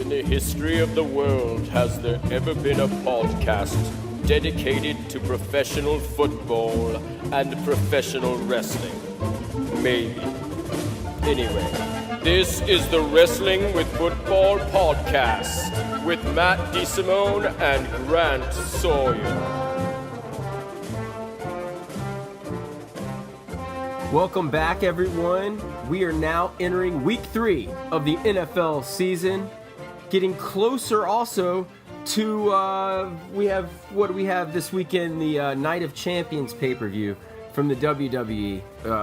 In the history of the world, has there ever been a podcast dedicated to professional football and professional wrestling? Maybe. Anyway, this is the Wrestling with Football podcast with Matt DeSimone and Grant Sawyer. Welcome back, everyone. We are now entering week 3 of the NFL season. Getting closer also to, we have this weekend? The Night of Champions pay-per-view from the WWE.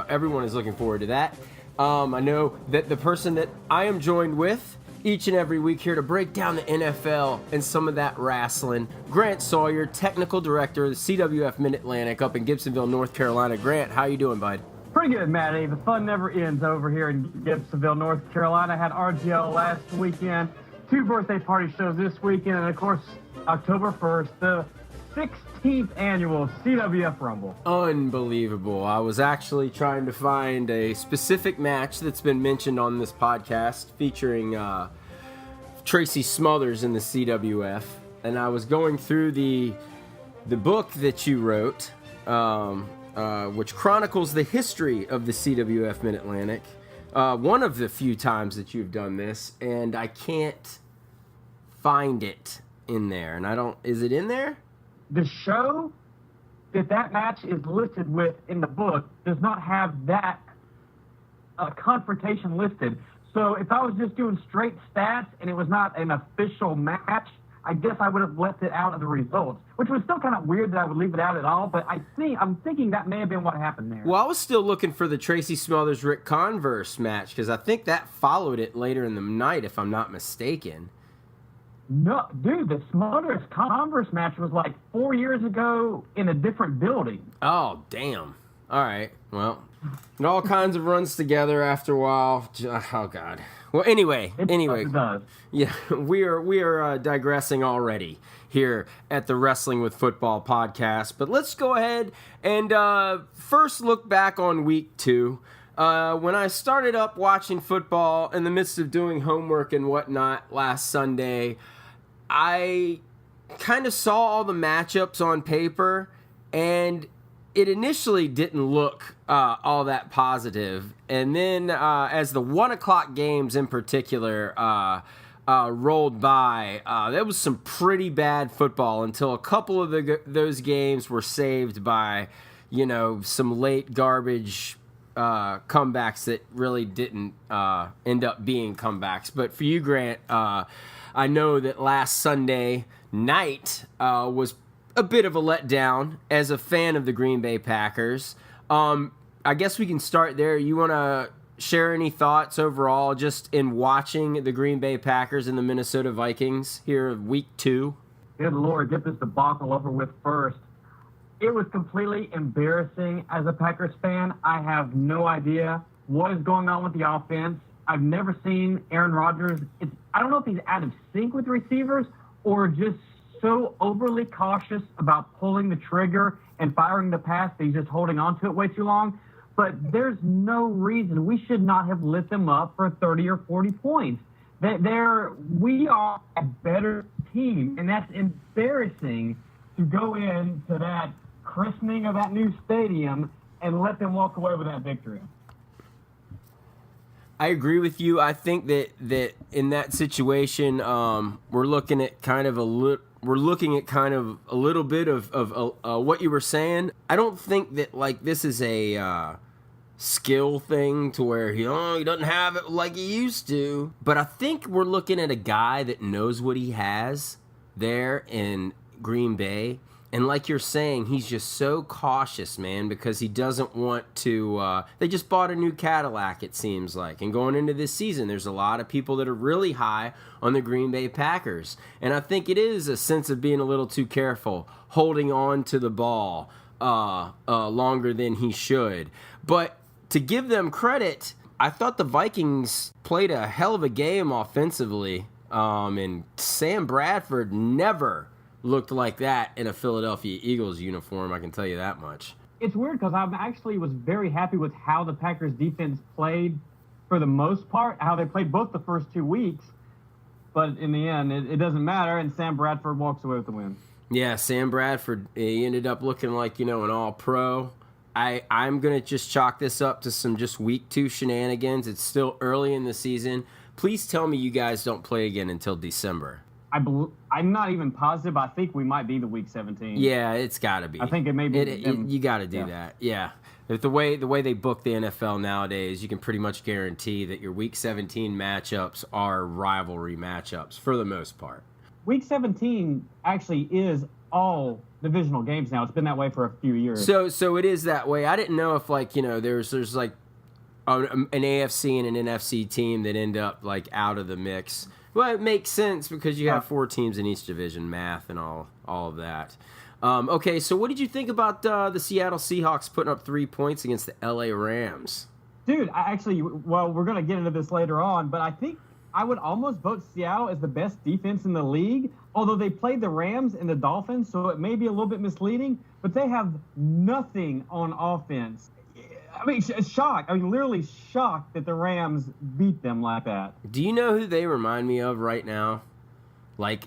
Everyone is looking forward to that. I know that the person that I am joined with each and every week here to break down the NFL and some of that wrestling, Grant Sawyer, Technical Director of the CWF Mid-Atlantic up in Gibsonville, North Carolina. Grant, how you doing, bud? Pretty good, Matty. The fun never ends over here in Gibsonville, North Carolina. I had RGL last weekend, 2 birthday party shows this weekend, and of course, October 1st, the 16th annual CWF Rumble. Unbelievable. I was actually trying to find a specific match that's been mentioned on this podcast featuring Tracy Smothers in the CWF, and I was going through the book that you wrote, which chronicles the history of the CWF Mid-Atlantic. One of the few times that you've done this, and I can't find it in there. And is it in there? The show that match is listed with in the book does not have that confrontation listed. So if I was just doing straight stats and it was not an official match, I guess I would have left it out of the results, which was still kind of weird that I would leave it out at all, but I'm thinking that may have been what happened there. Well, I was still looking for the Tracy Smothers Rick Converse match because I think that followed it later in the night, if I'm not mistaken. No, dude, the Smothers Converse match was like 4 years ago in a different building. Oh, damn. All right. Well, it all kinds of runs together after a while. Oh, God. Well, anyway, yeah, we are digressing already here at the Wrestling with Football podcast. But let's go ahead and first look back on week 2. When I started up watching football in the midst of doing homework and whatnot last Sunday, I kind of saw all the matchups on paper, and it initially didn't look all that positive. And then as the 1 o'clock games in particular rolled by, there was some pretty bad football until a couple of those games were saved by, some late garbage comebacks that really didn't end up being comebacks. But for you, Grant, I know that last Sunday night was a bit of a letdown as a fan of the Green Bay Packers. I guess we can start there. You want to share any thoughts overall just in watching the Green Bay Packers and the Minnesota Vikings here week 2? Good Lord, get this debacle over with first. It was completely embarrassing as a Packers fan. I have no idea what is going on with the offense. I've never seen Aaron Rodgers. I don't know if he's out of sync with receivers or just so overly cautious about pulling the trigger and firing the pass that he's just holding on to it way too long. But there's no reason we should not have lit them up for 30 or 40 points. We are a better team, and that's embarrassing to go into that christening of that new stadium and let them walk away with that victory. I agree with you. I think that in that situation, we're looking at kind of a little bit of what you were saying. I don't think that this is a skill thing to where he doesn't have it like he used to. But I think we're looking at a guy that knows what he has there in Green Bay. And like you're saying, he's just so cautious, man, because he doesn't want to... they just bought a new Cadillac, it seems like. And going into this season, there's a lot of people that are really high on the Green Bay Packers. And I think it is a sense of being a little too careful, holding on to the ball longer than he should. But to give them credit, I thought the Vikings played a hell of a game offensively. And Sam Bradford never looked like that in a Philadelphia Eagles uniform, I can tell you that much. It's weird because I actually was very happy with how the Packers defense played for the most part, how they played both the first 2 weeks. But in the end, it doesn't matter, and Sam Bradford walks away with the win. Yeah, Sam Bradford, he ended up looking like, an all-pro. I'm going to just chalk this up to some just week 2 shenanigans. It's still early in the season. Please tell me you guys don't play again until December. I'm not even positive. I think we might be the week 17. Yeah, it's got to be. I think it may be. You got to do that. Yeah. The way they book the NFL nowadays, you can pretty much guarantee that your week 17 matchups are rivalry matchups for the most part. Week 17 actually is all divisional games now. It's been that way for a few years. So it is that way. I didn't know if there's like an AFC and an NFC team that end up like out of the mix. Well, it makes sense because you have 4 teams in each division, math and all of that. Okay, so what did you think about the Seattle Seahawks putting up 3 points against the LA Rams? Dude, we're going to get into this later on, but I think I would almost vote Seattle as the best defense in the league, although they played the Rams and the Dolphins, so it may be a little bit misleading, but they have nothing on offense. I mean, shocked. I mean, literally shocked that the Rams beat them like that. Do you know who they remind me of right now? Like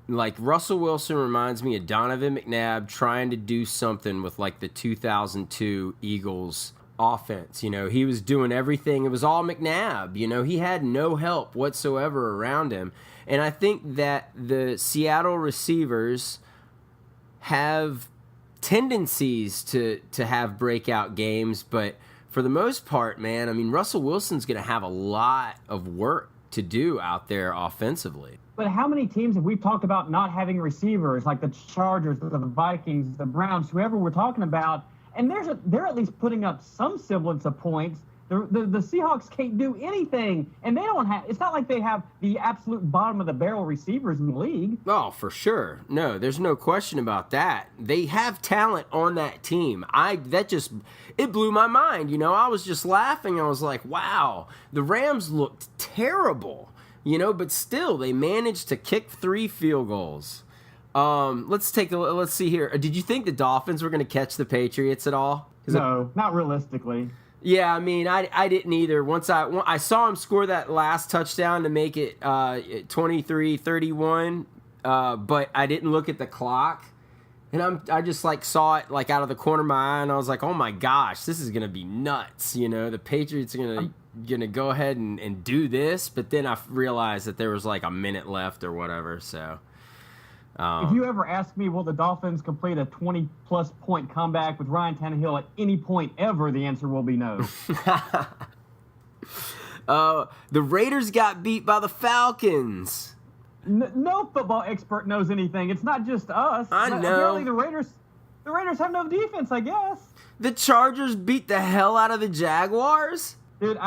Russell Wilson reminds me of Donovan McNabb trying to do something with like the 2002 Eagles offense. He was doing everything. It was all McNabb. He had no help whatsoever around him. And I think that the Seattle receivers have tendencies to have breakout games, but for the most part, man, I mean, Russell Wilson's going to have a lot of work to do out there offensively. But how many teams have we talked about not having receivers, like the Chargers, the Vikings, the Browns, whoever we're talking about, and they're at least putting up some semblance of points. The Seahawks can't do anything, and they don't have. It's not like they have the absolute bottom of the barrel receivers in the league. Oh, for sure. No, there's no question about that. They have talent on that team. It blew my mind. I was just laughing. I was like, wow, the Rams looked terrible. But still, they managed to kick 3 field goals. Let's see here. Did you think the Dolphins were going to catch the Patriots at all? No, not realistically. Yeah, I mean, I didn't either. Once I saw him score that last touchdown to make it 23-31, but I didn't look at the clock. And I just like saw it like out of the corner of my eye, and I was like, oh my gosh, this is gonna be nuts. The Patriots are gonna go ahead and do this, but then I realized that there was like a minute left or whatever. So if you ever ask me, will the Dolphins complete a 20-plus point comeback with Ryan Tannehill at any point ever, the answer will be no. The Raiders got beat by the Falcons. No football expert knows anything. It's not just us. I know. Apparently the Raiders have no defense, I guess. The Chargers beat the hell out of the Jaguars? Dude,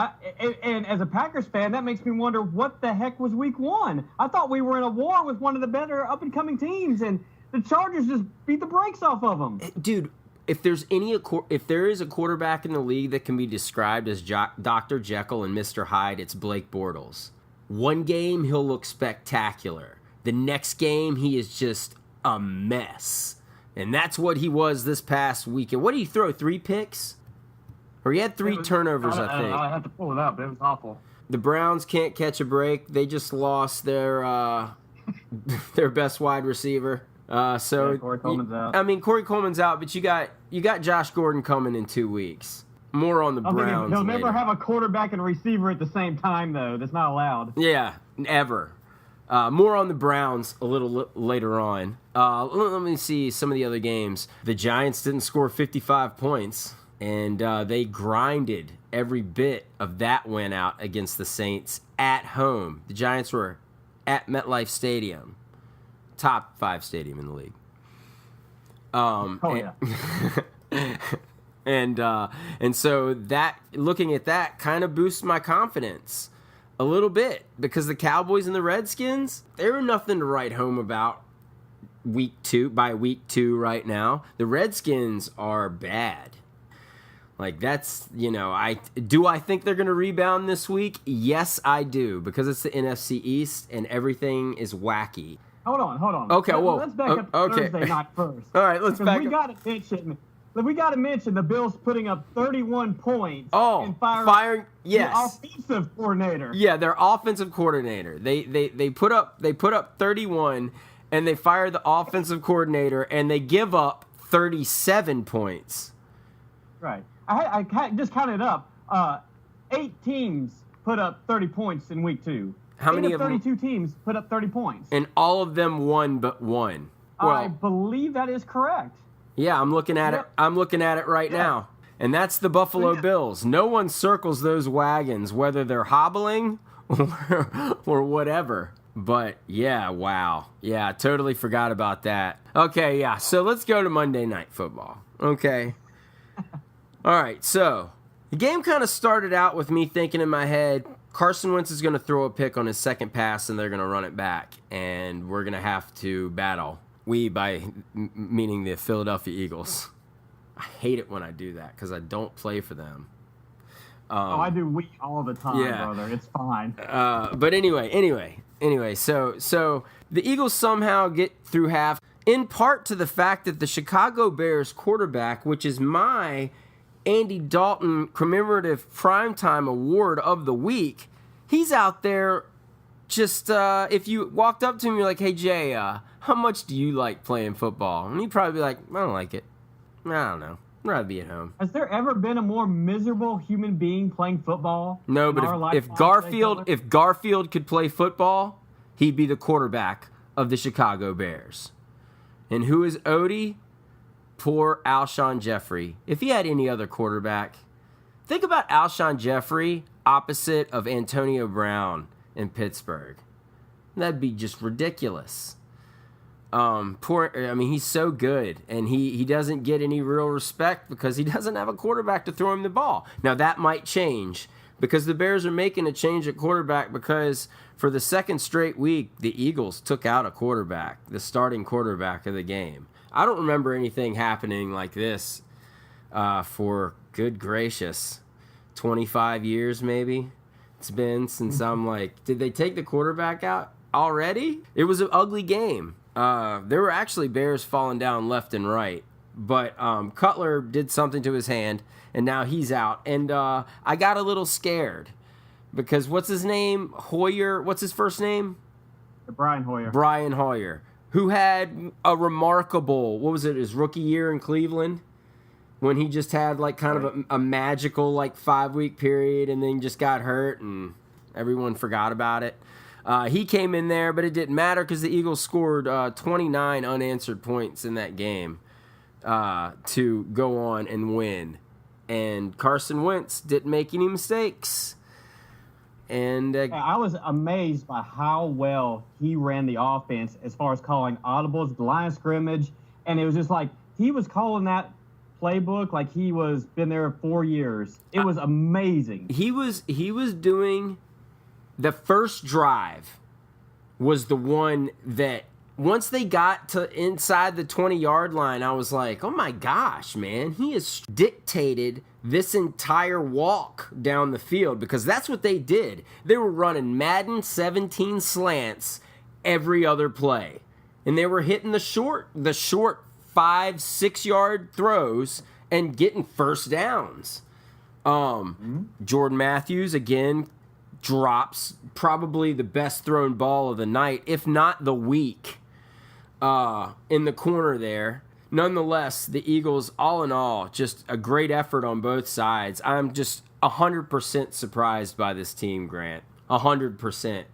and as a Packers fan, that makes me wonder what the heck was week 1. I thought we were in a war with one of the better up-and-coming teams, and the Chargers just beat the brakes off of them. Dude, if there is a quarterback in the league that can be described as Dr. Jekyll and Mr. Hyde, it's Blake Bortles. One game, he'll look spectacular. The next game, he is just a mess. And that's what he was this past weekend. What did he throw, 3 picks? Or he had 3 turnovers, I think. I have to pull it up. It was awful. The Browns can't catch a break. They just lost their best wide receiver. Corey Coleman's out. I mean, Corey Coleman's out, but you got Josh Gordon coming in 2 weeks. More on the Browns. He'll later. never have a quarterback and receiver at the same time, though. That's not allowed. Yeah, ever. More on the Browns a little later on. Let me see some of the other games. The Giants didn't score 55 points. And they grinded every bit of that win out against the Saints at home. The Giants were at MetLife Stadium, top 5 stadium in the league. And so that looking at that kind of boosts my confidence a little bit because the Cowboys and the Redskins, they were nothing to write home about week 2 right now. The Redskins are bad. Like, that's, I think they're going to rebound this week? Yes, I do, because it's the NFC East and everything is wacky. Hold on. Okay, Let's back up to Thursday night first. All right, let's back up. We got to mention we got to mention the Bills putting up 31 points. Oh, and firing yes, the offensive coordinator. Yeah, their offensive coordinator. They put up 31, and they fire the offensive coordinator, and they give up 37 points. Right. I just counted up. 8 teams put up 30 points in week 2. How many of 32 teams put up 30 points? And all of them won but one. Well, I believe that is correct. Yeah, I'm looking at it. I'm looking at it right now. And that's the Buffalo Bills. No one circles those wagons, whether they're hobbling or whatever. But, yeah, wow. Yeah, I totally forgot about that. Okay, yeah, so let's go to Monday Night Football. Okay. All right, so the game kind of started out with me thinking in my head, Carson Wentz is going to throw a pick on his second pass, and they're going to run it back, and we're going to have to battle. We, meaning the Philadelphia Eagles. I hate it when I do that because I don't play for them. I do we all the time, brother. It's fine. But anyway. So the Eagles somehow get through half, in part to the fact that the Chicago Bears quarterback, which is my Andy Dalton commemorative primetime award of the week, he's out there just, if you walked up to him, you're like, hey, Jay, how much do you like playing football? And he'd probably be like, I don't like it. I don't know. I'd rather be at home. Has there ever been a more miserable human being playing football? No, but if Garfield could play football, he'd be the quarterback of the Chicago Bears. And who is Odie? Poor Alshon Jeffrey. If he had any other quarterback, think about Alshon Jeffrey opposite of Antonio Brown in Pittsburgh. That'd be just ridiculous. He's so good, and he doesn't get any real respect because he doesn't have a quarterback to throw him the ball. Now, that might change because the Bears are making a change at quarterback because for the second straight week, the Eagles took out a quarterback, the starting quarterback of the game. I don't remember anything happening like this for, good gracious, 25 years maybe. It's been since I'm like, did they take the quarterback out already? It was an ugly game. There were actually Bears falling down left and right, but Cutler did something to his hand, and now he's out. And I got a little scared because what's his name? Hoyer. What's his first name? Brian Hoyer. Brian Hoyer, who had a remarkable, his rookie year in Cleveland, when he just had like kind of a magical like 5-week period and then just got hurt and everyone forgot about it. He came in there, but it didn't matter because the Eagles scored 29 unanswered points in that game to go on and win. And Carson Wentz didn't make any mistakes. And I was amazed by how well he ran the offense as far as calling audibles, the line of scrimmage, and it was just like he was calling that playbook like he was been there 4 years. It was amazing. He was doing. The first drive was the one that once they got to inside the 20-yard line, I was like, oh my gosh, man, he has dictated this entire walk down the field because that's what they did. They were running Madden 17 slants every other play. And they were hitting the short 5-6 yard throws and getting first downs. Jordan Matthews, again, drops probably the best thrown ball of the night, if not the week, in the corner there. Nonetheless, the Eagles, all in all, just a great effort on both sides. I'm just 100% surprised by this team, Grant. 100%.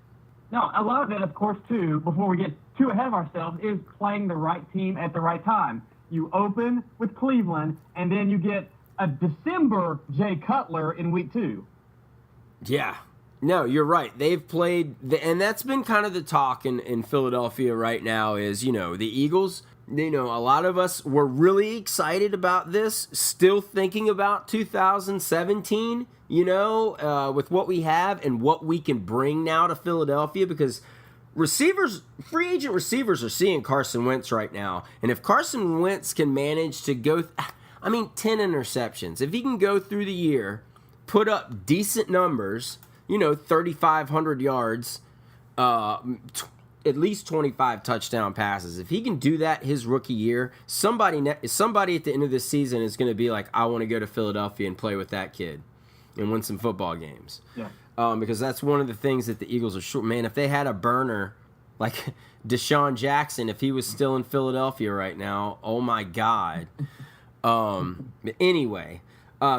No, a lot of it, of course, too, before we get too ahead of ourselves, is playing the right team at the right time. You open with Cleveland, and then you get a December Jay Cutler in week 2. Yeah. No, you're right. They've played, and that's been kind of the talk in Philadelphia right now is, the Eagles, a lot of us were really excited about this, still thinking about 2017, with what we have and what we can bring now to Philadelphia because free agent receivers are seeing Carson Wentz right now. And if Carson Wentz can manage to go, 10 interceptions, if he can go through the year, put up decent numbers, 3,500 yards, at least 25 touchdown passes. If he can do that his rookie year, somebody at the end of this season is going to be like, I want to go to Philadelphia and play with that kid and win some football games. Yeah. Because that's one of the things that the Eagles are short. Man, if they had a burner like Deshaun Jackson, if he was still in Philadelphia right now, oh my God. But anyway,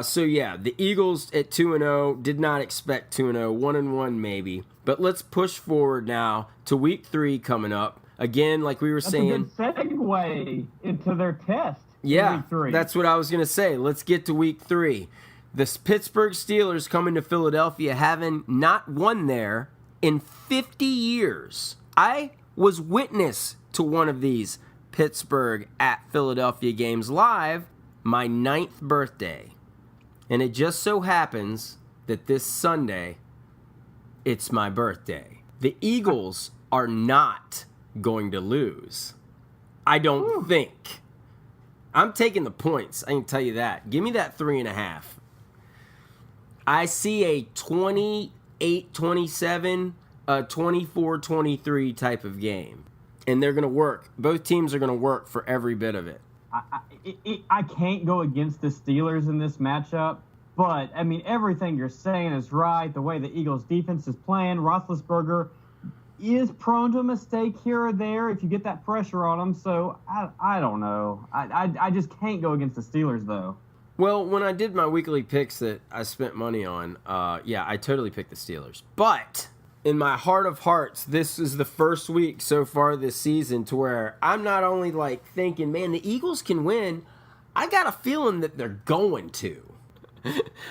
so yeah, the Eagles at 2-0, did not expect 2-0, 1-1 maybe. But let's push forward now to week 3 coming up. Again, like we were saying. That's a good segue into their test. Yeah, Week 3. That's what I was going to say. Let's get to week 3. The Pittsburgh Steelers coming to Philadelphia, having not won there in 50 years. I was witness to one of these Pittsburgh at Philadelphia games live, my 9th birthday. And it just so happens that this Sunday, it's my birthday. The Eagles are not going to lose. I don't think. I'm taking the points. I can tell you that. Give me that 3.5. I see a 28-27, a 24-23 type of game. And they're going to work. Both teams are going to work for every bit of it. I can't go against the Steelers in this matchup. But, I mean, everything you're saying is right. The way the Eagles' defense is playing, Roethlisberger is prone to a mistake here or there if you get that pressure on him. So, I don't know. I just can't go against the Steelers, though. Well, when I did my weekly picks that I spent money on, yeah, I totally picked the Steelers. But in my heart of hearts, this is the first week so far this season to where I'm not only like thinking, man, the Eagles can win. I got a feeling that they're going to.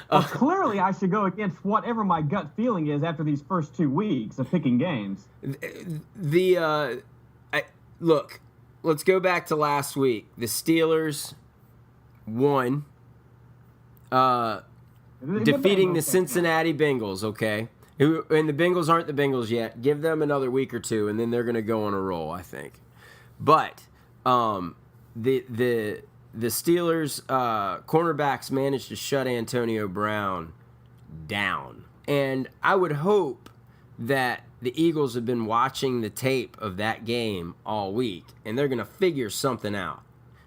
Well, clearly, I should go against whatever my gut feeling is after these first 2 weeks of picking games. Look, let's go back to last week. The Steelers won, defeating the Cincinnati Bengals. Okay, and the Bengals aren't the Bengals yet. Give them another week or two, and then they're going to go on a roll, I think. But the Steelers cornerbacks managed to shut Antonio Brown down. And I would hope that the Eagles have been watching the tape of that game all week, and they're going to figure something out.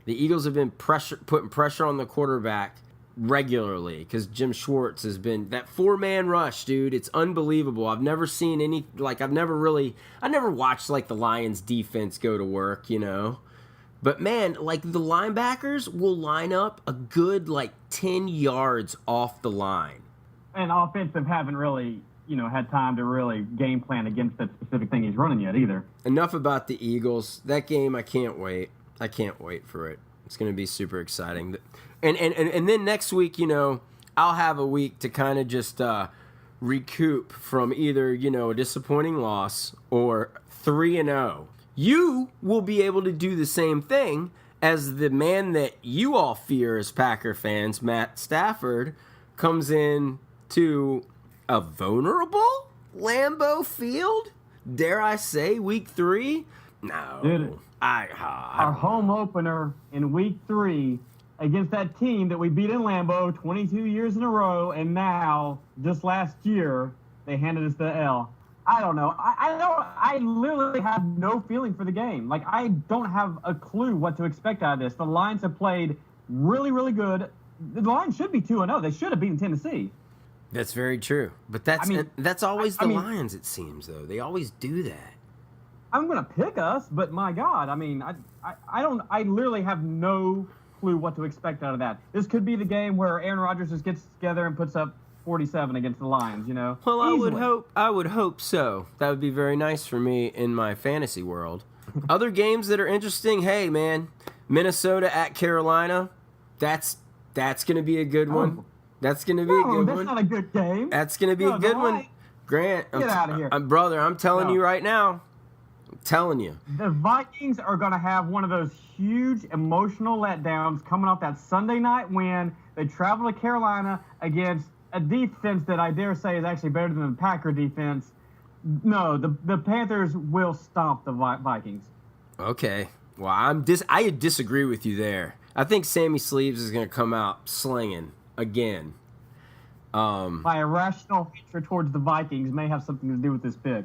The Eagles have been putting pressure on the quarterback regularly because Jim Schwartz has been that 4-man rush, dude. It's unbelievable. I've never seen any, like, I never watched, like, the Lions defense go to work, you know. But, man, like, the linebackers will line up a good, 10 yards off the line. And offensive haven't really, had time to really game plan against that specific thing he's running yet either. Enough about the Eagles. That game, I can't wait. I can't wait for it. It's going to be super exciting. And then next week, I'll have a week to kind of just recoup from either, a disappointing loss or 3-0. You will be able to do the same thing as the man that you all fear as Packer fans, Matt Stafford, comes in to a vulnerable Lambeau Field? Dare I say, week 3? No. Dude, our home opener in week 3 against that team that we beat in Lambeau 22 years in a row, and now, just last year, they handed us the L. I don't know. I literally have no feeling for the game. Like, I don't have a clue what to expect out of this. The Lions have played really, really good. The Lions should be 2-0. They should have beaten Tennessee. That's very true. But that's always the Lions, it seems, though. They always do that. I'm going to pick us, but my God, I literally have no clue what to expect out of that. This could be the game where Aaron Rodgers just gets together and puts up 47 against the Lions, Well, easily. I would hope so. That would be very nice for me in my fantasy world. Other games that are interesting, hey man, Minnesota at Carolina. That's going to be a good one. That's going to be a good one. That's not a good game. That's going to be a good one. Grant, get out of here. Brother, I'm telling you right now. I'm telling you. The Vikings are going to have one of those huge emotional letdowns coming off that Sunday night win. They travel to Carolina against a defense that I dare say is actually better than the Packer defense. No, the Panthers will stomp the Vikings. Okay. Well, I disagree with you there. I think Sammy Sleeves is going to come out slinging again. My irrational hatred towards the Vikings may have something to do with this pick.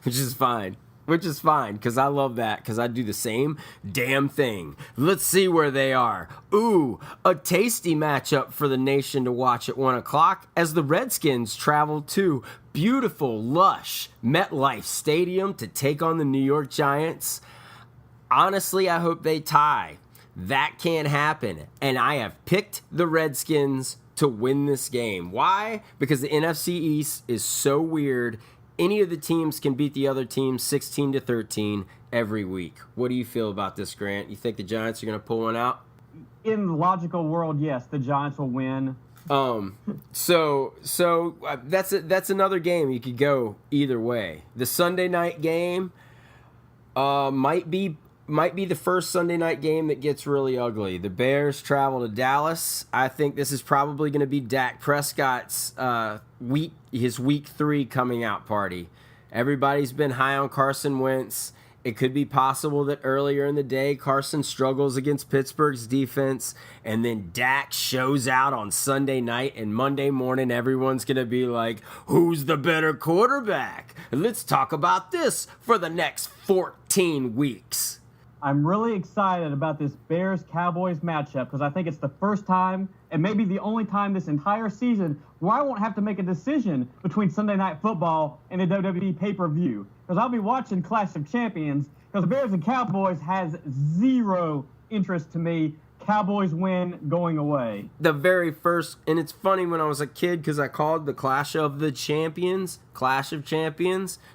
which is fine. Which is fine, because I love that, because I do the same damn thing. Let's see where they are. Ooh, a tasty matchup for the nation to watch at 1 o'clock as the Redskins travel to beautiful, lush MetLife Stadium to take on the New York Giants. Honestly, I hope they tie. That can't happen, and I have picked the Redskins to win this game. Why? Because the NFC East is so weird. Any of the teams can beat the other team 16-13 every week. What do you feel about this, Grant? You think the Giants are going to pull one out? In the logical world, yes, the Giants will win. So that's another game you could go either way. The Sunday night game might be the first Sunday night game that gets really ugly. The Bears travel to Dallas. I think this is probably going to be Dak Prescott's week 3 coming out party. Everybody's been high on Carson Wentz. It could be possible that earlier in the day Carson struggles against Pittsburgh's defense, and then Dak shows out on Sunday night, and Monday morning everyone's going to be like, who's the better quarterback? And let's talk about this for the next 14 weeks. I'm really excited about this Bears-Cowboys matchup because I think it's the first time and maybe the only time this entire season where I won't have to make a decision between Sunday Night Football and the WWE pay-per-view, because I'll be watching Clash of Champions, because Bears and Cowboys has zero interest to me. Cowboys win going away. The very first, and it's funny when I was a kid because I called the Clash of Champions.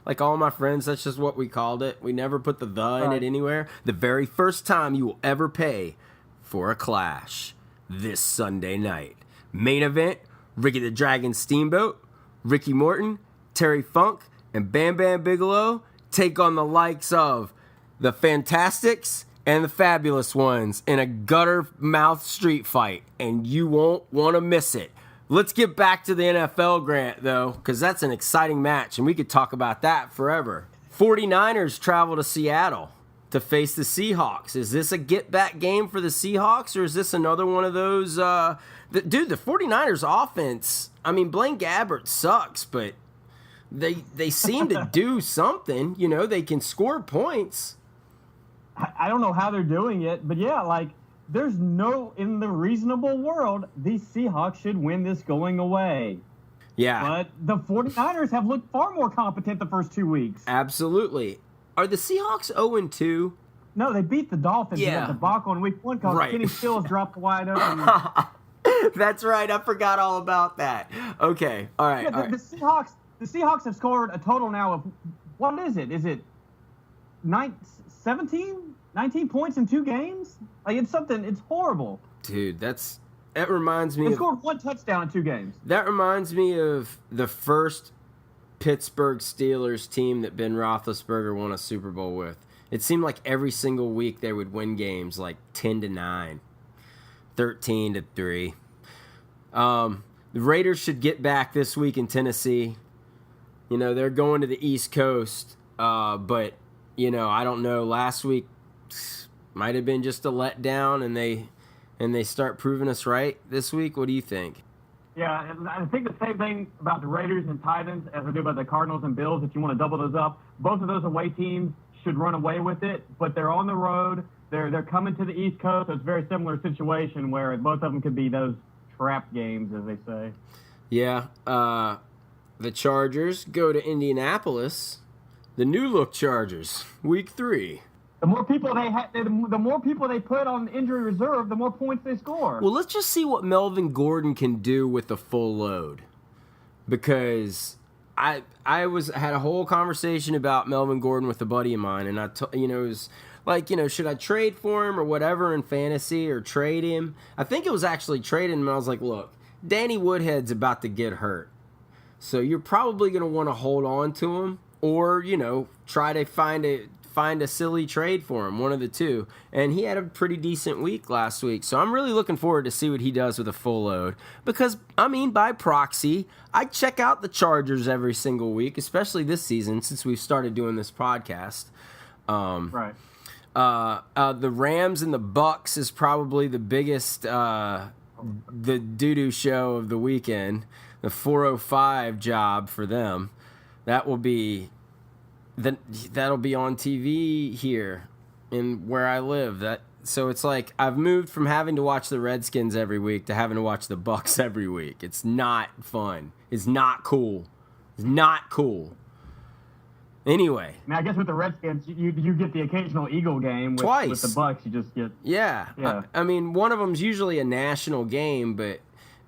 Like all my friends, that's just what we called it. We never put the in it anywhere. The very first time you will ever pay for a Clash this Sunday night. Main event, Ricky the Dragon Steamboat, Ricky Morton, Terry Funk, and Bam Bam Bigelow take on the likes of the Fantastics and the Fabulous Ones in a gutter mouth street fight, and you won't want to miss it. Let's get back to the NFL, Grant, though, because that's an exciting match, and we could talk about that forever. 49ers travel to Seattle to face the Seahawks. Is this a get-back game for the Seahawks, or is this another one of those... the 49ers offense, I mean, Blaine Gabbert sucks, but they seem to do something. You know, they can score points. I don't know how they're doing it, but yeah, like, there's no, in the reasonable world, these Seahawks should win this going away. Yeah. But the 49ers have looked far more competent the first 2 weeks. Absolutely. Are the Seahawks 0-2? No, they beat the Dolphins in that debacle in week 1 because Kenny Stills dropped wide open. That's right. I forgot all about that. Okay. All right. Yeah, the Seahawks have scored a total now of, what is it? Is it 19 points in 2 games? Like, it's horrible. Dude, that reminds me They scored 1 touchdown in 2 games. That reminds me of the first Pittsburgh Steelers team that Ben Roethlisberger won a Super Bowl with. It seemed like every single week they would win games like 10-9, 13-3. The Raiders should get back this week in Tennessee. You know, they're going to the East Coast, but you know, I don't know. Last week might have been just a letdown, and they start proving us right this week. What do you think? Yeah, and I think the same thing about the Raiders and Titans as I do about the Cardinals and Bills. If you want to double those up, both of those away teams should run away with it, but they're on the road. They're coming to the East Coast, so it's a very similar situation where both of them could be those trap games, as they say. Yeah, the Chargers go to Indianapolis. The new look Chargers, week 3. The more people the more people they put on injury reserve, the more points they score. Well, let's just see what Melvin Gordon can do with the full load, because I had a whole conversation about Melvin Gordon with a buddy of mine, and it was like, should I trade for him or whatever in fantasy, or trade him? I think it was actually trading him. I was like, look, Danny Woodhead's about to get hurt, so you're probably going to want to hold on to him, or try to find a silly trade for him, one of the two. And he had a pretty decent week last week, so I'm really looking forward to see what he does with a full load, because I mean, by proxy, I check out the Chargers every single week, especially this season since we've started doing this podcast. Right. The Rams and the Bucks is probably the biggest the doo-doo show of the weekend. The 405 job for them. That will be that'll be on TV here in where I live. So it's like I've moved from having to watch the Redskins every week to having to watch the Bucks every week. It's not fun. It's not cool. It's not cool. Anyway. Now, I guess with the Redskins, you get the occasional Eagle game. Twice. With the Bucks, you just get... Yeah. I mean, one of them's usually a national game, but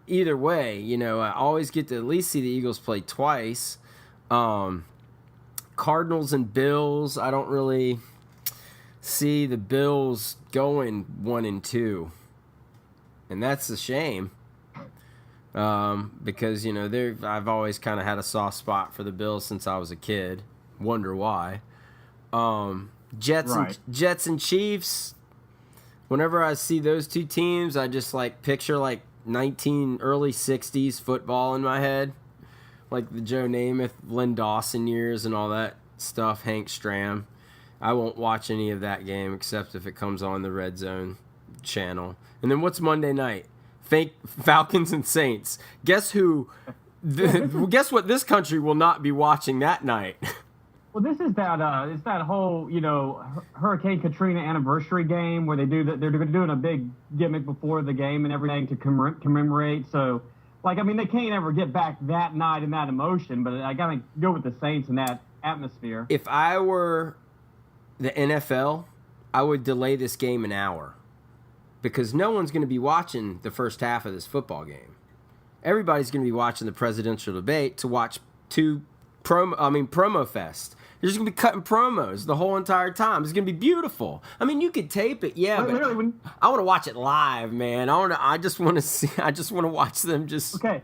either way, I always get to at least see the Eagles play twice. Cardinals and Bills, I don't really see the Bills going 1-2. And that's a shame. Because, I've always kind of had a soft spot for the Bills since I was a kid. Wonder why. Jets and Chiefs. Whenever I see those two teams, I just picture early 60s football in my head, like the Joe Namath, Len Dawson years and all that stuff. Hank Stram. I won't watch any of that game except if it comes on the Red Zone channel. And then what's Monday night? Fake Falcons and Saints. Guess who? Guess what? This country will not be watching that night. Well, this is that whole Hurricane Katrina anniversary game where they're doing a big gimmick before the game and everything to commemorate. So, they can't ever get back that night and that emotion. But I gotta go with the Saints in that atmosphere. If I were the NFL, I would delay this game an hour because no one's going to be watching the first half of this football game. Everybody's going to be watching the presidential debate to watch promo fest. They're just going to be cutting promos the whole entire time. It's going to be beautiful. I mean, you could tape it, yeah, but I want to watch it live, man. I just want to watch them just... Okay.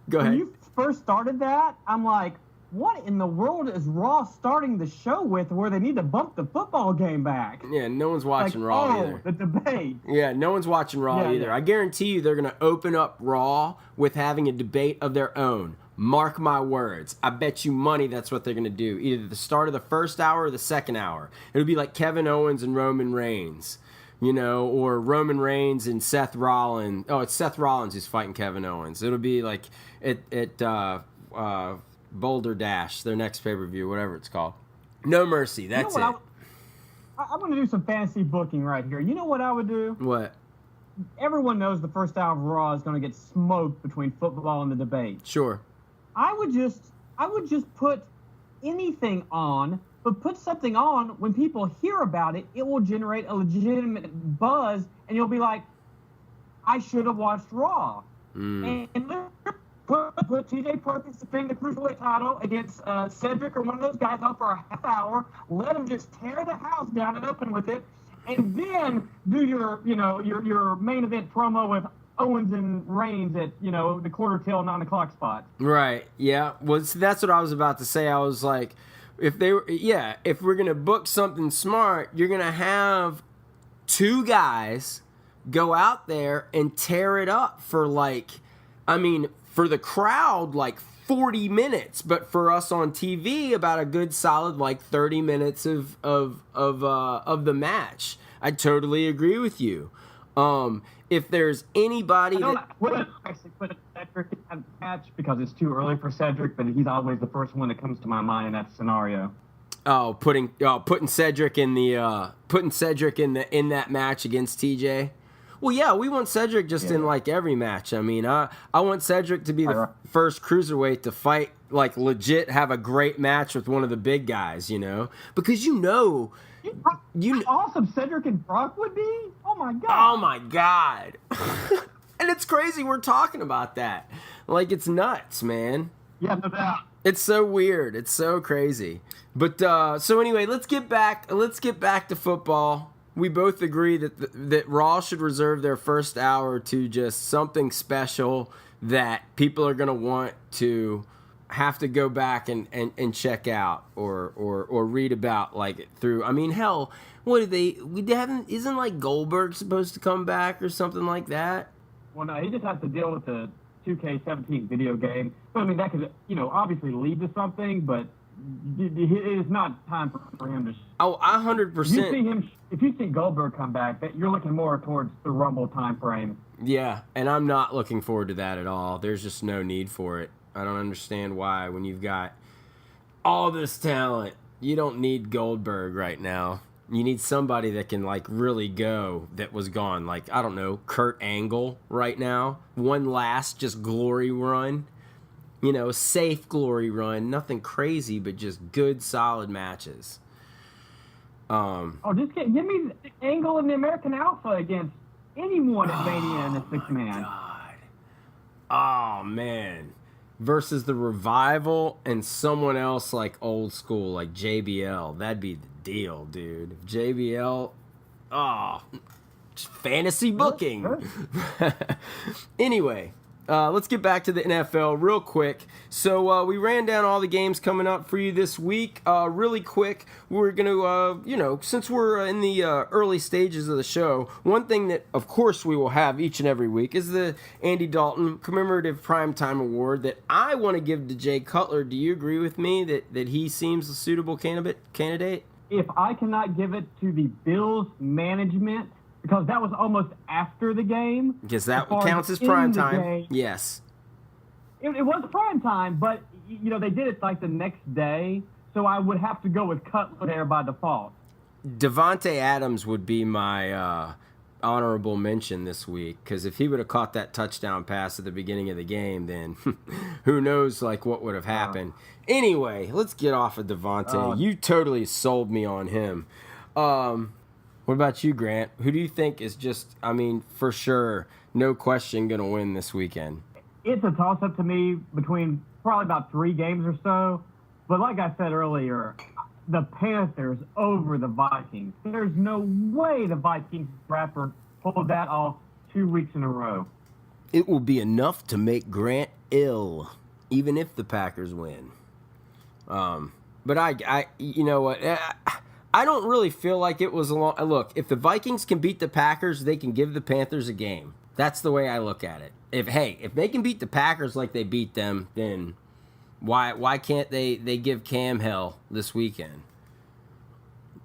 Go ahead. When you first started that, I'm like, what in the world is Raw starting the show with where they need to bump the football game back? Yeah, no one's watching Raw either. The debate. Yeah, no one's watching Raw either. I guarantee you they're going to open up Raw with having a debate of their own. Mark my words. I bet you money that's what they're going to do. Either the start of the first hour or the second hour. It'll be like Kevin Owens and Roman Reigns, or Roman Reigns and Seth Rollins. Oh, it's Seth Rollins who's fighting Kevin Owens. It'll be like at Boulder Dash, their next pay-per-view, whatever it's called. No Mercy, that's it. I'm going to do some fantasy booking right here. You know what I would do? What? Everyone knows the first hour of Raw is going to get smoked between football and the debate. Sure. I would just put anything on, but put something on when people hear about it, it will generate a legitimate buzz, and you'll be like, I should have watched Raw. And put T.J. Perkins defending the Cruiserweight title against Cedric or one of those guys on for a half hour, let him just tear the house down and open with it, and then do your main event promo with Owens and Reigns at, the quarter till 9 o'clock spot. Right. Yeah. Well, that's what I was about to say. I was like, if we're going to book something smart, you're going to have two guys go out there and tear it up for for the crowd, 40 minutes, but for us on TV, about a good solid 30 minutes of the match. I totally agree with you. If there's anybody I wouldn't actually put Cedric in that match because it's too early for Cedric, but he's always the first one that comes to my mind in that scenario. Oh, putting Cedric in that match against TJ. Well, yeah, we want Cedric in every match. I mean, I want Cedric to be the first cruiserweight to fight, legit have a great match with one of the big guys, because how awesome Cedric and Brock would be. Oh my god. Oh my god. And it's crazy we're talking about that. It's nuts, man. Yeah, no doubt. It's so weird. It's so crazy. But so anyway, let's get back to football. We both agree that Raw should reserve their first hour to just something special that people are going to want to have to go back and check out or read about through. I mean, hell, isn't Goldberg supposed to come back or something like that? Well, no, he just has to deal with the 2K17 video game. But I mean, that could obviously lead to something, but it is not time for him to. Oh, 100%. If you see Goldberg come back, you're looking more towards the Rumble time frame. Yeah, and I'm not looking forward to that at all. There's just no need for it. I don't understand why when you've got all this talent. You don't need Goldberg right now. You need somebody that can, like, really go that was gone. Like, I don't know, Kurt Angle right now. One last just glory run. You know, safe glory run. Nothing crazy, but just good, solid matches. Just give me Angle and the American Alpha against anyone at Mania in the six man. God. Oh, man. Versus the Revival and someone else like old school, like JBL. That'd be the deal, dude. JBL, fantasy booking. Anyway, let's get back to the NFL real quick. So we ran down all the games coming up for you this week. Really quick, we're going to, since we're in the early stages of the show, one thing that, of course, we will have each and every week is the Andy Dalton Commemorative Primetime Award that I want to give to Jay Cutler. Do you agree with me that he seems a suitable candidate? If I cannot give it to the Bills management, because that was almost after the game. Because that counts as prime time. Yes. It was prime time, but, they did it like the next day, so I would have to go with Cutler there by default. Devontae Adams would be my honorable mention this week, because if he would have caught that touchdown pass at the beginning of the game, then who knows, like, what would have happened. Anyway, let's get off of Devontae. You totally sold me on him. What about you, Grant? Who do you think is just, for sure, no question, going to win this weekend? It's a toss-up to me between probably about 3 games or so. But like I said earlier, the Panthers over the Vikings. There's no way the Vikings rapper pulled that off 2 weeks in a row. It will be enough to make Grant ill, even if the Packers win. But I you know what? I don't really feel like it was a long... Look, if the Vikings can beat the Packers, they can give the Panthers a game. That's the way I look at it. If they can beat the Packers like they beat them, then why can't they give Cam hell this weekend?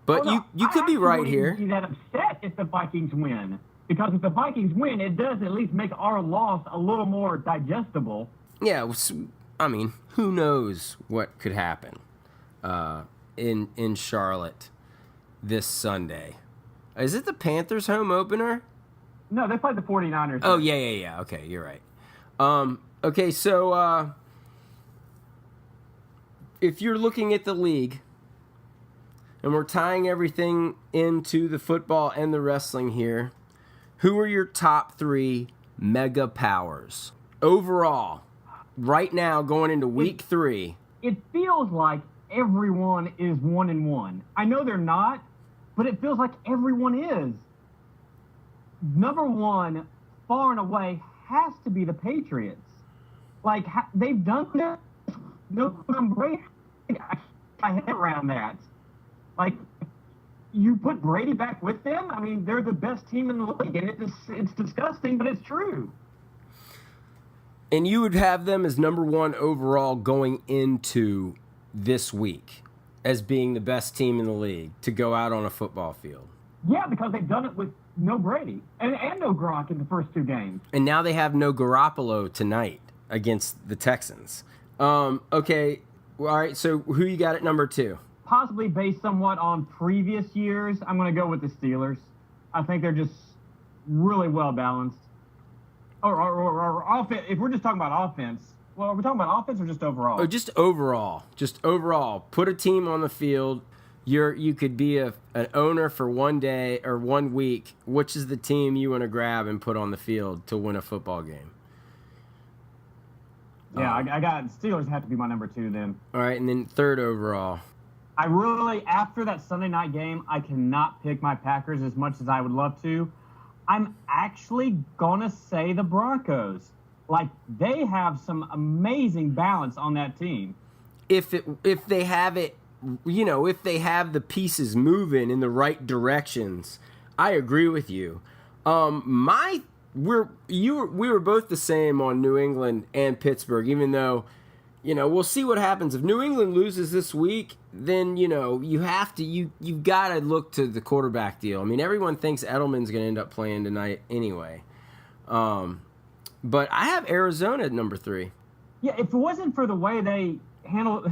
But you could be right here. I wouldn't be that upset if the Vikings win. Because if the Vikings win, it does at least make our loss a little more digestible. Yeah, who knows what could happen in Charlotte this Sunday. Is it the Panthers home opener? No, they played the 49ers. Oh, yeah. Okay, you're right. Okay, so if you're looking at the league, and we're tying everything into the football and the wrestling here, who are your top 3 mega powers? Overall, right now, going into week 3. It feels like everyone is 1-1. I know they're not, but it feels like everyone is. Number 1, far and away, has to be the Patriots. Like, they've done that. No, I'm great. I head around that. Like, you put Brady back with them? They're the best team in the league, and it's disgusting, but it's true. And you would have them as number 1 overall going into this week as being the best team in the league to go out on a football field. Yeah, because they've done it with no Brady and no Gronk in the first 2 games. And now they have no Garoppolo tonight against the Texans. Okay, all right, so who you got at number 2? Possibly based somewhat on previous years, I'm going to go with the Steelers. I think they're just really well balanced. Or offense, if we're just talking about offense, well, are we talking about offense or just overall? Oh, just overall. Just overall. Put a team on the field. You could be an owner for 1 day or 1 week. Which is the team you want to grab and put on the field to win a football game? Yeah, I got Steelers have to be my number 2 then. All right, and then 3rd overall. I really, after that Sunday night game, I cannot pick my Packers as much as I would love to. I'm actually going to say the Broncos. Like, they have some amazing balance on that team. If they have it, if they have the pieces moving in the right directions, I agree with you. We were both the same on New England and Pittsburgh, even though, we'll see what happens. If New England loses this week, then, you've got to look to the quarterback deal. Everyone thinks Edelman's going to end up playing tonight anyway. But I have Arizona at number 3. Yeah, if it wasn't for the way they handle,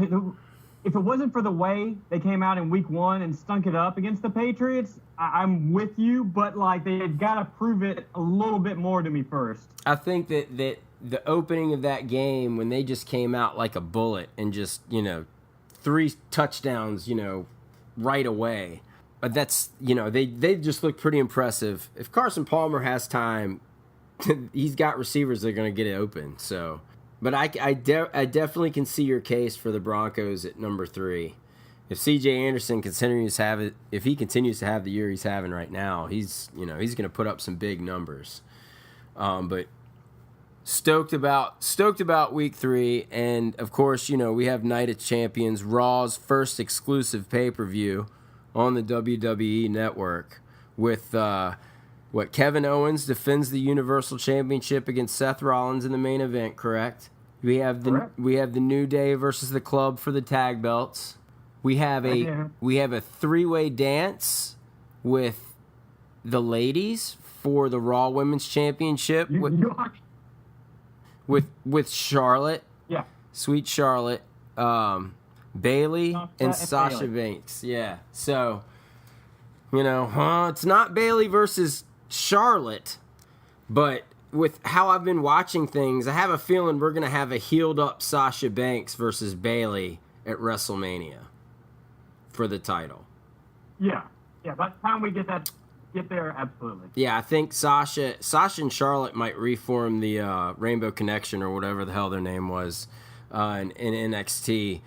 if it wasn't for the way they came out in week 1 and stunk it up against the Patriots, I'm with you, but like they've got to prove it a little bit more to me first. I think that the opening of that game when they just came out like a bullet and just, 3 touchdowns, right away. But that's, they just look pretty impressive. If Carson Palmer has time, he's got receivers that are going to get it open. So, but I definitely can see your case for the Broncos at number 3. If C.J. Anderson continues to have it, if he continues to have the year he's having right now, he's going to put up some big numbers. But stoked about week 3, and of course, we have Night of Champions, Raw's first exclusive pay-per-view on the WWE Network with Kevin Owens defends the Universal Championship against Seth Rollins in the main event, correct? We have the New Day versus the Club for the tag belts. We have a 3-way dance with the ladies for the Raw Women's Championship with Charlotte. Yeah. Sweet Charlotte, Bailey and Sasha Banks. Yeah. So, it's not Bailey versus Charlotte, but with how I've been watching things, I have a feeling we're going to have a healed up Sasha Banks versus Bailey at WrestleMania for the title. Yeah. By the time we get there, absolutely. Yeah, I think Sasha and Charlotte might reform the Rainbow Connection or whatever the hell their name was in NXT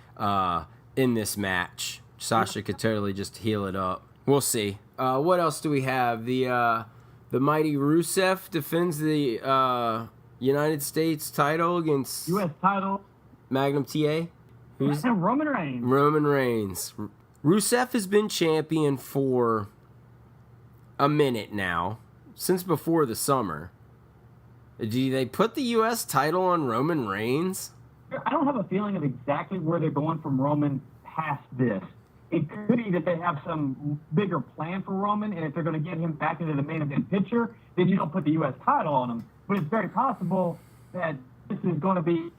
in this match. Sasha could totally just heal it up. We'll see. What else do we have? The mighty Rusev defends the United States title against U.S. title Magnum TA. Who's Roman Reigns? Roman Reigns. Rusev has been champion for a minute now, since before the summer. Do they put the U.S. title on Roman Reigns? I don't have a feeling of exactly where they're going from Roman past this. It could be that they have some bigger plan for Roman, and if they're going to get him back into the main event picture, then you don't put the U.S. title on him. But it's very possible that this is going to be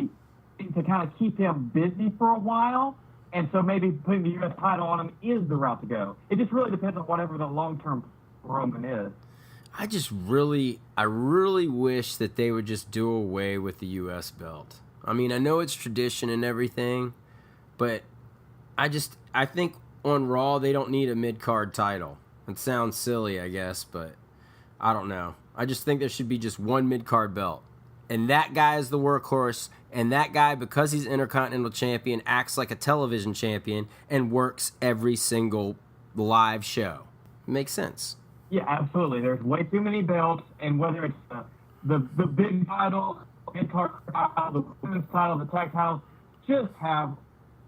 to kind of keep him busy for a while, and so maybe putting the U.S. title on him is the route to go. It just really depends on whatever the long-term Roman is. I really wish that they would just do away with the U.S. belt. I mean, I know it's tradition and everything, but I think on Raw they don't need a mid-card title. It sounds silly, I guess, but I don't know. I just think there should be just one mid-card belt. And that guy is the workhorse, and that guy, because he's Intercontinental Champion, acts like a television champion and works every single live show. Makes sense. Yeah, absolutely. There's way too many belts, and whether it's the big title, mid-card title, the women's title, the tag title, just have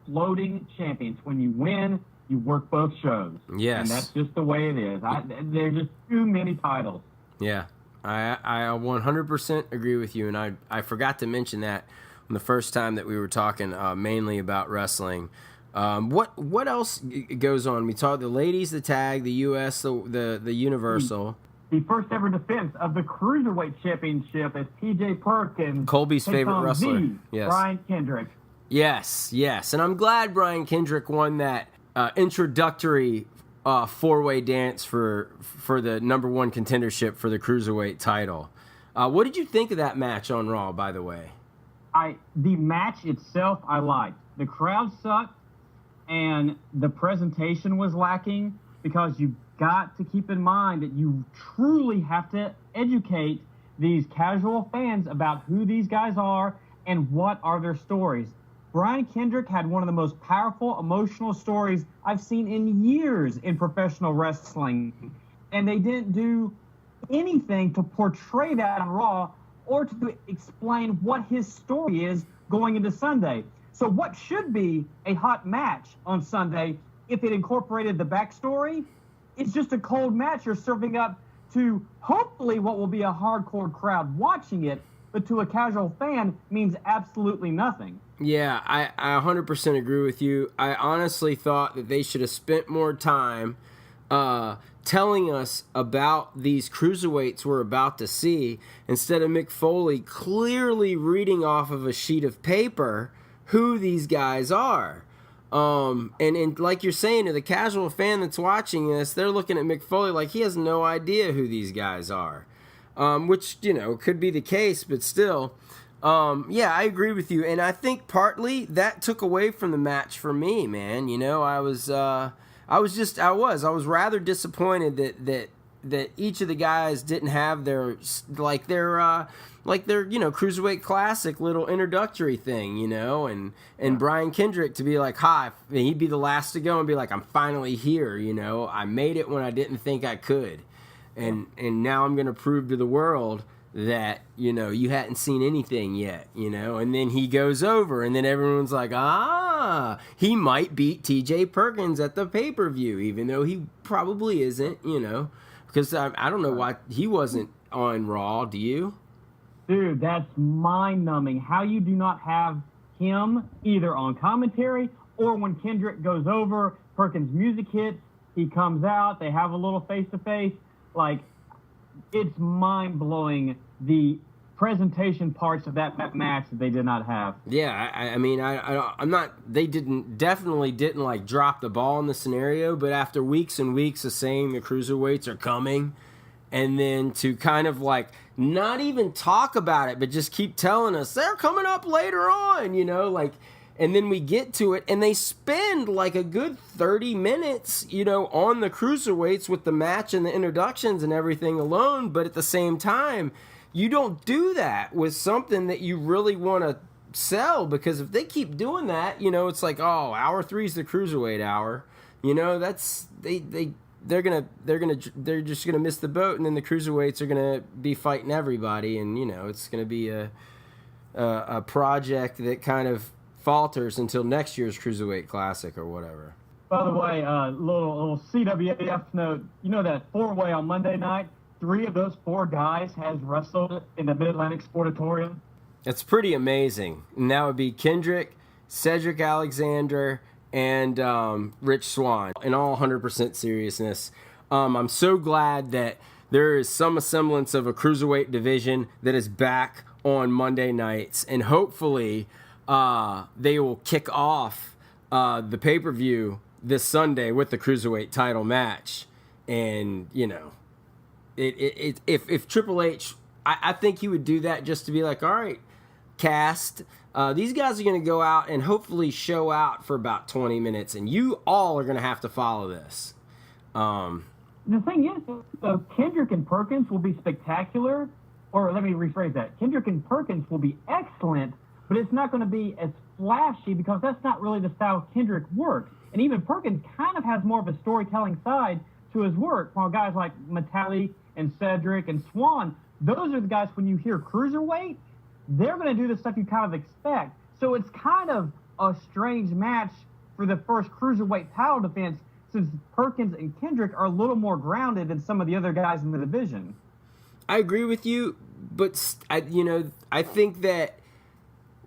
floating champions. When you win, you work both shows. Yes. And that's just the way it is. There's just too many titles. Yeah. I 100% agree with you, and I forgot to mention that on the first time that we were talking mainly about wrestling. What else goes on? We talked the ladies, the tag, the U.S., the Universal. The first ever defense of the Cruiserweight Championship as T.J. Perkins. Colby's favorite wrestler. Yes. Brian Kendrick. Yes. And I'm glad Brian Kendrick won that introductory 4-way dance for the number 1 contendership for the Cruiserweight title. What did you think of that match on Raw, by the way? The match itself, I liked. The crowd sucked, and the presentation was lacking, because you've got to keep in mind that you truly have to educate these casual fans about who these guys are and what are their stories. Brian Kendrick had one of the most powerful emotional stories I've seen in years in professional wrestling, and they didn't do anything to portray that on Raw or to explain what his story is going into Sunday. So what should be a hot match on Sunday, if it incorporated the backstory, it's just a cold match you're serving up to hopefully what will be a hardcore crowd watching it, but to a casual fan means absolutely nothing. Yeah, I 100% agree with you. I honestly thought that they should have spent more time telling us about these cruiserweights we're about to see, instead of Mick Foley clearly reading off of a sheet of paper who these guys are. And like you're saying, to the casual fan that's watching this, they're looking at Mick Foley like he has no idea who these guys are, which, could be the case, but still, yeah, I agree with you. And I think partly that took away from the match for me, man. I was rather disappointed that each of the guys didn't have their Cruiserweight Classic little introductory thing, and Brian Kendrick to be like, hi, and he'd be the last to go and be like, I'm finally here, I made it when I didn't think I could. And now I'm going to prove to the world that, you hadn't seen anything yet, and then he goes over and then everyone's like, he might beat TJ Perkins at the pay-per-view, even though he probably isn't, because I don't know why he wasn't on Raw. Do you? Dude, that's mind-numbing. How you do not have him either on commentary or when Kendrick goes over, Perkins' music hits, he comes out, they have a little face-to-face. Like, it's mind-blowing the presentation parts of that match that they did not have. Yeah, I'm not. They definitely didn't like drop the ball in the scenario, but after weeks and weeks of saying the cruiserweights are coming, and then to kind of like not even talk about it, but just keep telling us they're coming up later on, and then we get to it, and they spend like a good 30 minutes, on the cruiserweights with the match and the introductions and everything alone, but at the same time, you don't do that with something that you really want to sell, because if they keep doing that, it's like, oh, hour 3 is the cruiserweight hour. That's they're just gonna miss the boat, and then the cruiserweights are gonna be fighting everybody, and it's gonna be a project that kind of falters until next year's Cruiserweight Classic or whatever. By the way, little CWAF note, that 4-way on Monday night, 3 of those 4 guys has wrestled in the Mid-Atlantic Sportatorium. That's pretty amazing. And that would be Kendrick, Cedric Alexander, and Rich Swann. In all 100% seriousness, I'm so glad that there is some semblance of a cruiserweight division that is back on Monday nights, and hopefully they will kick off the pay-per-view this Sunday with the cruiserweight title match. And if Triple H, I think he would do that just to be like, all right, cast, these guys are going to go out and hopefully show out for about 20 minutes, and you all are going to have to follow this. The thing is, Kendrick and Perkins will be spectacular, or let me rephrase that. Kendrick and Perkins will be excellent, but it's not going to be as flashy because that's not really the style Kendrick works. And even Perkins kind of has more of a storytelling side to his work, while guys like Matty and Cedric and Swann, those are the guys, when you hear cruiserweight, they're going to do the stuff you kind of expect. So it's kind of a strange match for the first cruiserweight title defense, since Perkins and Kendrick are a little more grounded than some of the other guys in the division. I agree with you, but I think that,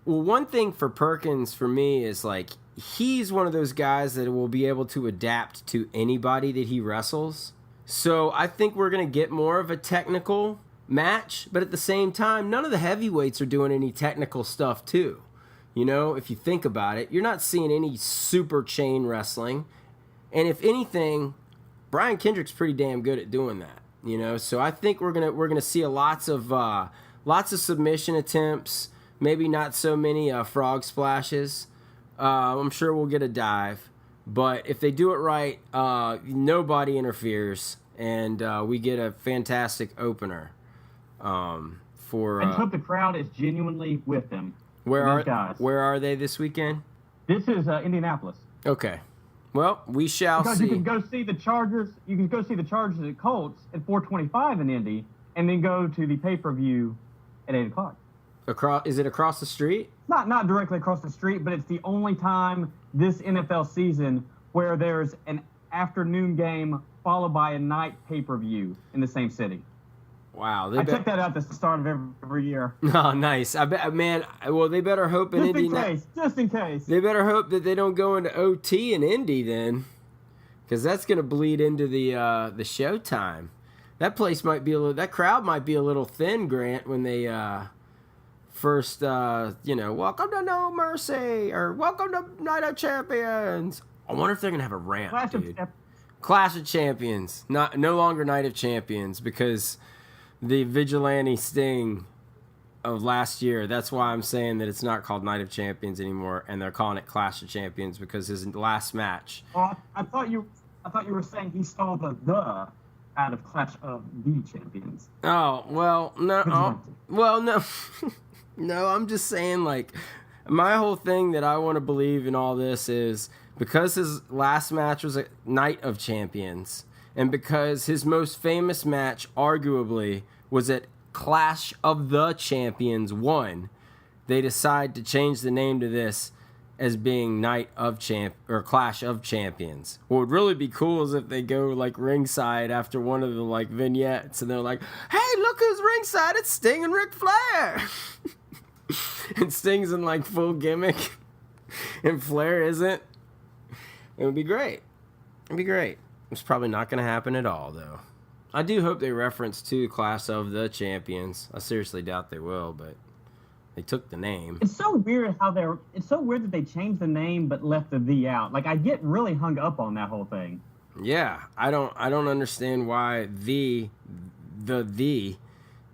well, one thing for Perkins for me is like, he's one of those guys that will be able to adapt to anybody that he wrestles. So I think we're going to get more of a technical match, but at the same time, none of the heavyweights are doing any technical stuff too. If you think about it, you're not seeing any super chain wrestling. And if anything, Brian Kendrick's pretty damn good at doing that. So I think we're gonna see lots of submission attempts, maybe not so many frog splashes. I'm sure we'll get a dive, but if they do it right, nobody interferes, and we get a fantastic opener. And hope the crowd is genuinely with them. Where are they this weekend? This is Indianapolis. Okay. Well, we shall see. Because you can go see the Chargers. You can go see the Chargers at Colts at 4:25 in Indy, and then go to the pay-per-view at 8:00. Is it across the street? Not directly across the street, but it's the only time this NFL season where there's an afternoon game followed by a night pay-per-view in the same city. Wow. I check that out at the start of every year. Oh, nice. I bet, man. Well, they better hope in Indy. Just in case. They better hope that they don't go into OT in Indy then, because that's going to bleed into the showtime. That place might be that crowd might be a little thin, Grant, when they welcome to No Mercy or welcome to Night of Champions. I wonder if they're gonna have a rant, dude. Clash of Champions, no longer Night of Champions, because the Vigilante Sting of last year. That's why I'm saying that it's not called Night of Champions anymore, and they're calling it Clash of Champions because his last match. Oh, I thought you were saying he stole the out of Clash of the Champions. Oh well, no, no, no. I'm just saying, like, my whole thing that I want to believe in all this is because his last match was a Night of Champions, and because his most famous match, arguably, was at Clash of the Champions 1, they decide to change the name to this as being Night of or Clash of Champions. What would really be cool is if they go like ringside after one of the like vignettes and they're like, "Hey, look who's ringside! It's Sting and Ric Flair." And Sting's in like full gimmick, and Flair isn't. It would be great. It'd be great. It's probably not going to happen at all, though. I do hope they reference to Clash of the Champions. I seriously doubt they will, but they took the name. It's so weird it's so weird that they changed the name but left the "the" out. Like, I get really hung up on that whole thing. Yeah, I don't understand why the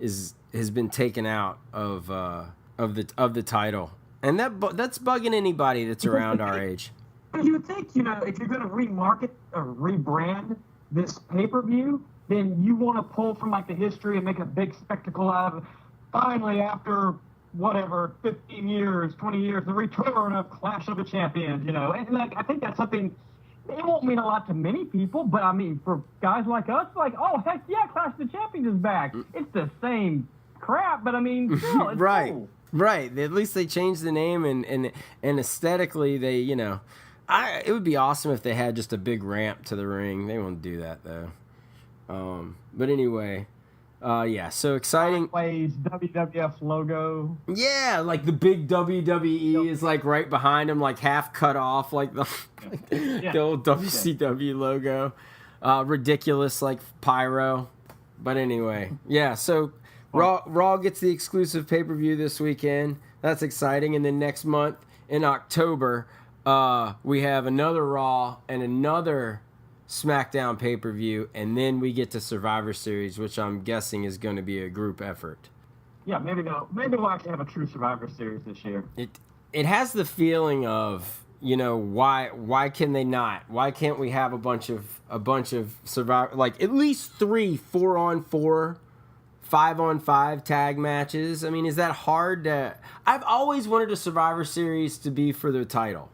has been taken out of the title, and that's bugging anybody that's around our age. You would think, if you're going to remarket or rebrand this pay-per-view, then you want to pull from like the history and make a big spectacle out of it. Finally, after whatever 15 years, 20 years, the return of Clash of the Champions. And like, I think that's something. It won't mean a lot to many people, but I mean, for guys like us, like, oh heck yeah, Clash of the Champions is back. It's the same crap, but I mean, still, it's right, cool. Right. At least they changed the name, and aesthetically, they, it would be awesome if they had just a big ramp to the ring. They won't do that though. But anyway, yeah, so exciting. Sideways WWF logo. Yeah, like the big WWE is like right behind him, like half cut off, like the old WCW logo. Ridiculous, like pyro. But anyway, yeah, so Raw gets the exclusive pay-per-view this weekend. That's exciting. And then next month in October, we have another Raw and another SmackDown pay-per-view, and then we get to Survivor Series, which I'm guessing is going to be a group effort. Yeah, maybe we'll actually have a true Survivor Series this year. It has the feeling of, why can they not? Why can't we have a bunch of Survivor, like at least 3 4-on-4, 5-on-5 tag matches? I mean, is that hard to? I've always wanted a Survivor Series to be for the title.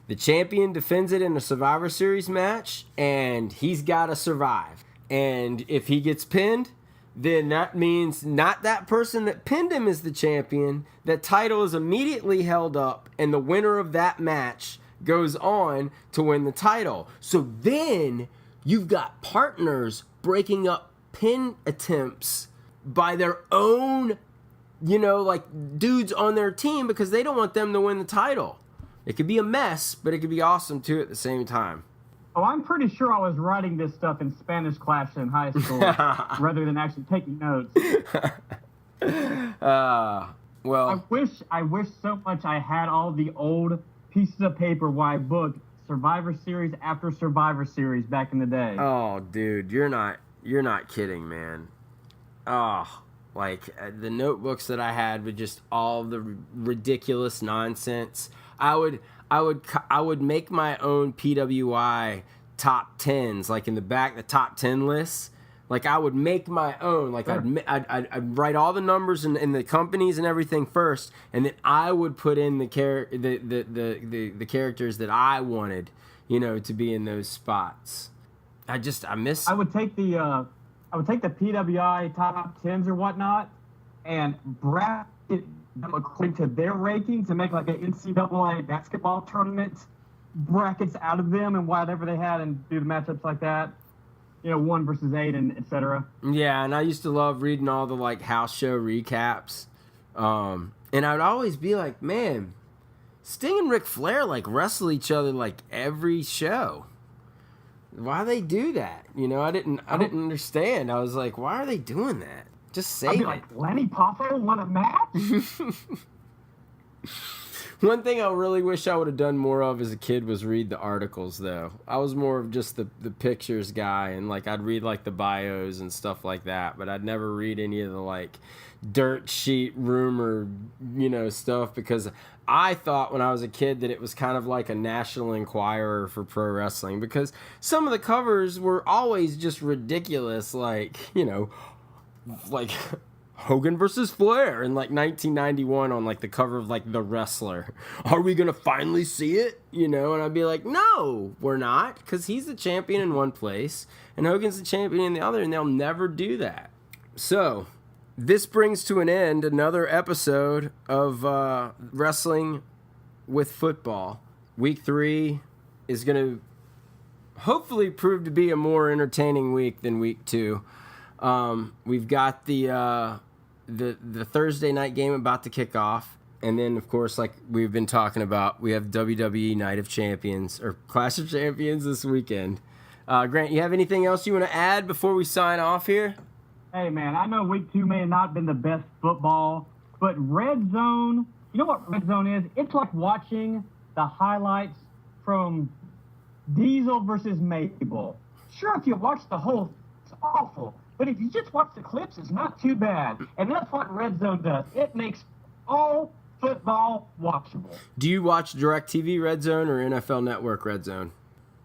The champion defends it in a Survivor Series match, and he's got to survive. And if he gets pinned, then that means not that person that pinned him is the champion. That title is immediately held up, and the winner of that match goes on to win the title. So then you've got partners breaking up pin attempts by their own, like dudes on their team because they don't want them to win the title. It could be a mess, but it could be awesome, too, at the same time. Oh, I'm pretty sure I was writing this stuff in Spanish class in high school rather than actually taking notes. Well, I wish so much I had all the old pieces of paper where I booked Survivor Series after Survivor Series back in the day. Oh, dude, you're not kidding, man. Oh, like the notebooks that I had with just all the ridiculous nonsense. I would make my own PWI top 10s, like in the back, the top 10 lists. Like I would make my own. Like I'd write all the numbers and the companies and everything first, and then I would put in the characters that I wanted, to be in those spots. I miss. I would take the PWI top 10s or whatnot, and bracket them according to their rankings and make like an NCAA basketball tournament brackets out of them and whatever they had and do the matchups like that. 1 versus 8 and et cetera. Yeah, and I used to love reading all the like house show recaps. And I would always be like, man, Sting and Ric Flair like wrestle each other like every show. Why they do that? I didn't understand. I was like, why are they doing that? Just save I'd be it. like, Lenny Poffo won a match? One thing I really wish I would have done more of as a kid was read the articles, though. I was more of just the pictures guy, and like I'd read like the bios and stuff like that, but I'd never read any of the like dirt sheet rumor, stuff, because I thought when I was a kid that it was kind of like a National Enquirer for pro wrestling, because some of the covers were always just ridiculous, like, like Hogan versus Flair in like 1991 on like the cover of like The Wrestler. Are we gonna finally see it? And I'd be like, no, we're not, because he's the champion in one place and Hogan's the champion in the other, and they'll never do that. So this brings to an end another episode of Wrestling with Football. Week 3 is gonna hopefully prove to be a more entertaining week than week 2. We've got the Thursday night game about to kick off, and then of course, like we've been talking about, we have WWE Night of Champions or Clash of Champions this weekend. Grant, you have anything else you want to add before we sign off here? Hey man, I know week 2 may have not been the best football, but Red Zone, you know what Red Zone is? It's like watching the highlights from Diesel versus Mabel. Sure, if you watch the whole, it's awful. But if you just watch the clips, it's not too bad. And that's what Red Zone does. It makes all football watchable. Do you watch DirecTV Red Zone or NFL Network Red Zone?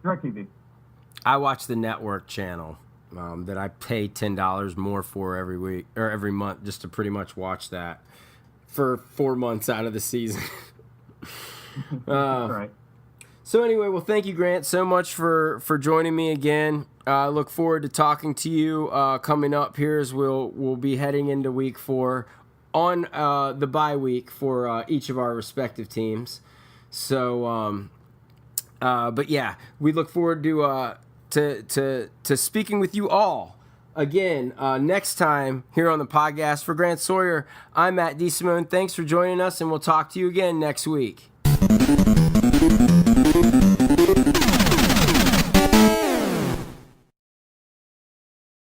DirecTV. I watch the network channel that I pay $10 more for every week or every month just to pretty much watch that for 4 months out of the season. That's right. So anyway, well, thank you, Grant, so much for joining me again. I look forward to talking to you coming up here as we'll be heading into week 4 on the bye week for each of our respective teams. So, but yeah, we look forward to speaking with you all again next time here on the podcast. For Grant Sawyer, I'm Matt DeSimone. Thanks for joining us, and we'll talk to you again next week.